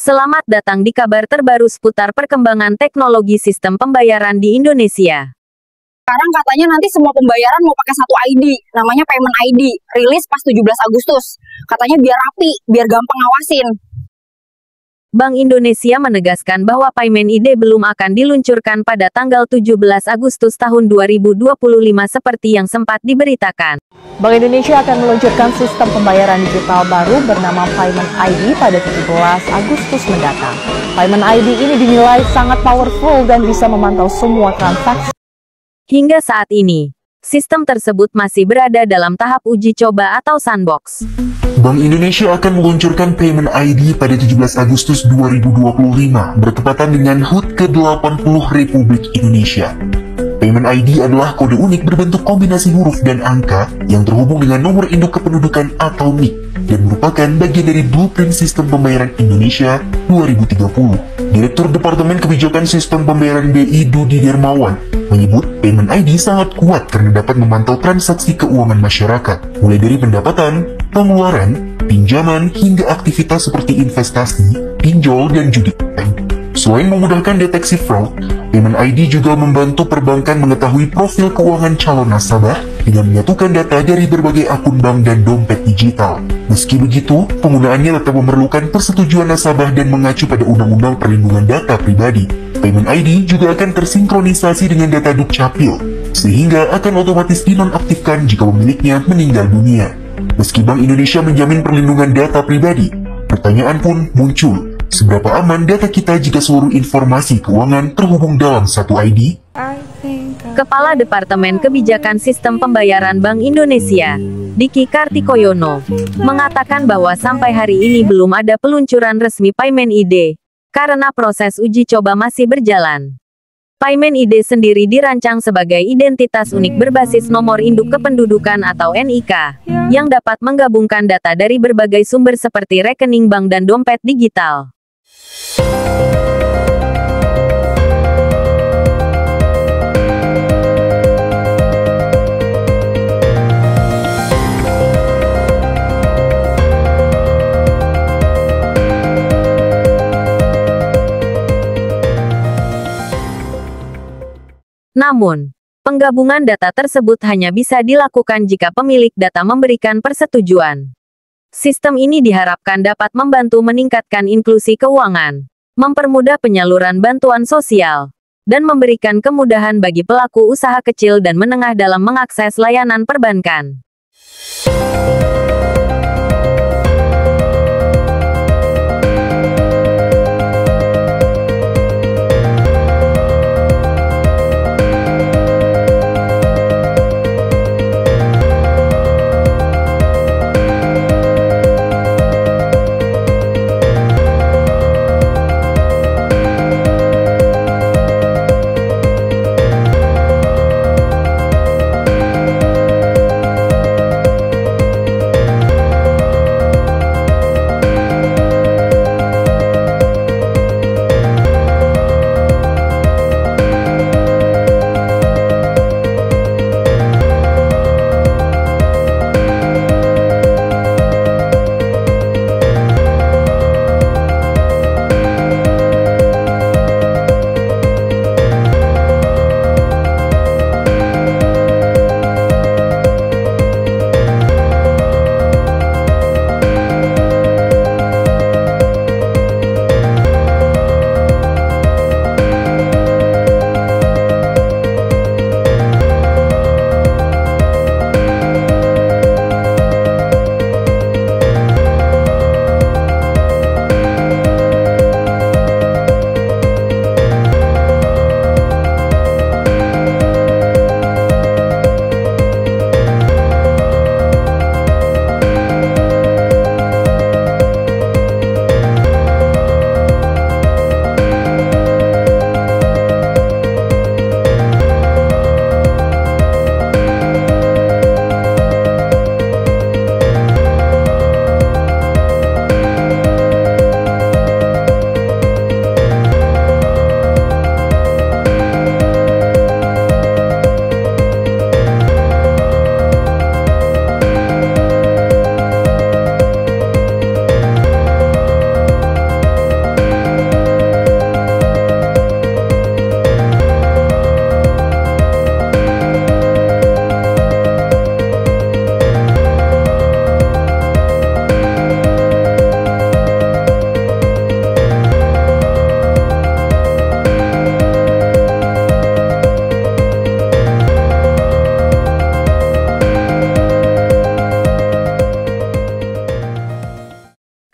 Selamat datang di kabar terbaru seputar perkembangan teknologi sistem pembayaran di Indonesia. Sekarang katanya nanti semua pembayaran mau pakai satu ID, namanya Payment ID, rilis pas 17 Agustus. Katanya biar rapi, biar gampang ngawasin. Bank Indonesia menegaskan bahwa Payment ID belum akan diluncurkan pada tanggal 17 Agustus tahun 2025 seperti yang sempat diberitakan. Bank Indonesia akan meluncurkan sistem pembayaran digital baru bernama Payment ID pada 17 Agustus mendatang. Payment ID ini dinilai sangat powerful dan bisa memantau semua transaksi. Hingga saat ini, sistem tersebut masih berada dalam tahap uji coba atau sandbox. Bank Indonesia akan meluncurkan Payment ID pada 17 Agustus 2025 bertepatan dengan HUT ke-80 Republik Indonesia. Payment ID adalah kode unik berbentuk kombinasi huruf dan angka yang terhubung dengan nomor induk kependudukan atau NIK dan merupakan bagian dari blueprint sistem pembayaran Indonesia 2030. Direktur Departemen Kebijakan Sistem Pembayaran BI Dudi Dermawan menyebut Payment ID sangat kuat karena dapat memantau transaksi keuangan masyarakat, mulai dari pendapatan, pengeluaran, pinjaman, hingga aktivitas seperti investasi, pinjol, dan judi. Selain memudahkan deteksi fraud, Payment ID juga membantu perbankan mengetahui profil keuangan calon nasabah dengan menyatukan data dari berbagai akun bank dan dompet digital. Meski begitu, penggunaannya tetap memerlukan persetujuan nasabah dan mengacu pada Undang-Undang Perlindungan Data Pribadi. Payment ID juga akan tersinkronisasi dengan data Dukcapil, sehingga akan otomatis dinonaktifkan jika pemiliknya meninggal dunia. Meski Bank Indonesia menjamin perlindungan data pribadi, pertanyaan pun muncul. Seberapa aman data kita jika seluruh informasi keuangan terhubung dalam satu ID? Kepala Departemen Kebijakan Sistem Pembayaran Bank Indonesia, Diki Kartikoyono, mengatakan bahwa sampai hari ini belum ada peluncuran resmi Payment ID, karena proses uji coba masih berjalan. Payment ID sendiri dirancang sebagai identitas unik berbasis nomor induk kependudukan atau NIK, yang dapat menggabungkan data dari berbagai sumber seperti rekening bank dan dompet digital. Namun, penggabungan data tersebut hanya bisa dilakukan jika pemilik data memberikan persetujuan. Sistem ini diharapkan dapat membantu meningkatkan inklusi keuangan, mempermudah penyaluran bantuan sosial, dan memberikan kemudahan bagi pelaku usaha kecil dan menengah dalam mengakses layanan perbankan.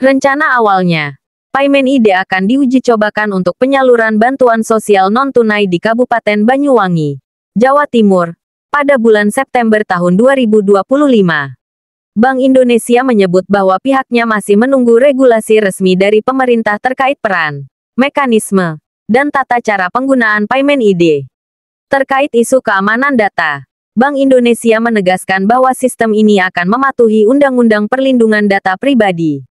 Rencana awalnya, Payment ID akan diuji cobakan untuk penyaluran bantuan sosial non-tunai di Kabupaten Banyuwangi, Jawa Timur, pada bulan September tahun 2025. Bank Indonesia menyebut bahwa pihaknya masih menunggu regulasi resmi dari pemerintah terkait peran, mekanisme, dan tata cara penggunaan Payment ID. Terkait isu keamanan data, Bank Indonesia menegaskan bahwa sistem ini akan mematuhi Undang-Undang Perlindungan Data Pribadi.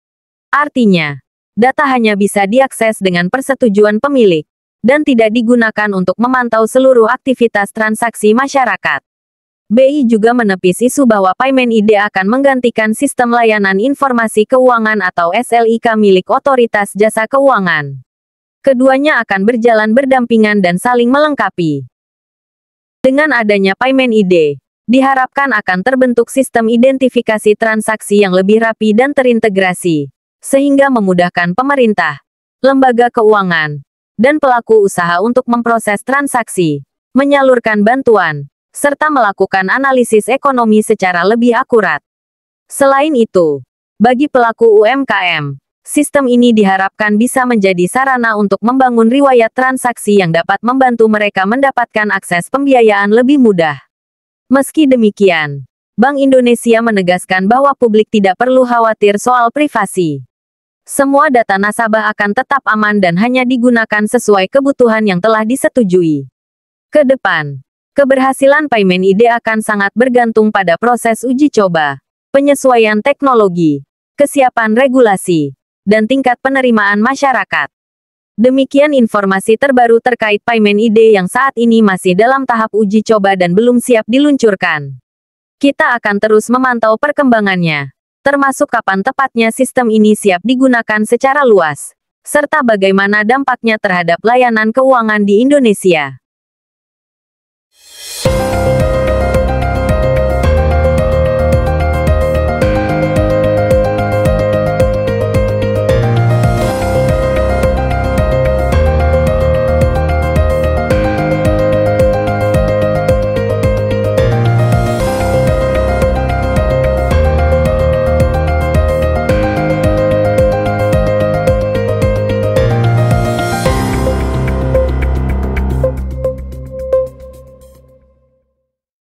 Artinya, data hanya bisa diakses dengan persetujuan pemilik, dan tidak digunakan untuk memantau seluruh aktivitas transaksi masyarakat. BI juga menepis isu bahwa Payment ID akan menggantikan Sistem Layanan Informasi Keuangan atau SLIK milik Otoritas Jasa Keuangan. Keduanya akan berjalan berdampingan dan saling melengkapi. Dengan adanya Payment ID, diharapkan akan terbentuk sistem identifikasi transaksi yang lebih rapi dan terintegrasi, sehingga memudahkan pemerintah, lembaga keuangan, dan pelaku usaha untuk memproses transaksi, menyalurkan bantuan, serta melakukan analisis ekonomi secara lebih akurat. Selain itu, bagi pelaku UMKM, sistem ini diharapkan bisa menjadi sarana untuk membangun riwayat transaksi yang dapat membantu mereka mendapatkan akses pembiayaan lebih mudah. Meski demikian, Bank Indonesia menegaskan bahwa publik tidak perlu khawatir soal privasi. Semua data nasabah akan tetap aman dan hanya digunakan sesuai kebutuhan yang telah disetujui. Ke depan, keberhasilan Payment ID akan sangat bergantung pada proses uji coba, penyesuaian teknologi, kesiapan regulasi, dan tingkat penerimaan masyarakat. Demikian informasi terbaru terkait Payment ID yang saat ini masih dalam tahap uji coba dan belum siap diluncurkan. Kita akan terus memantau perkembangannya, termasuk kapan tepatnya sistem ini siap digunakan secara luas, serta bagaimana dampaknya terhadap layanan keuangan di Indonesia.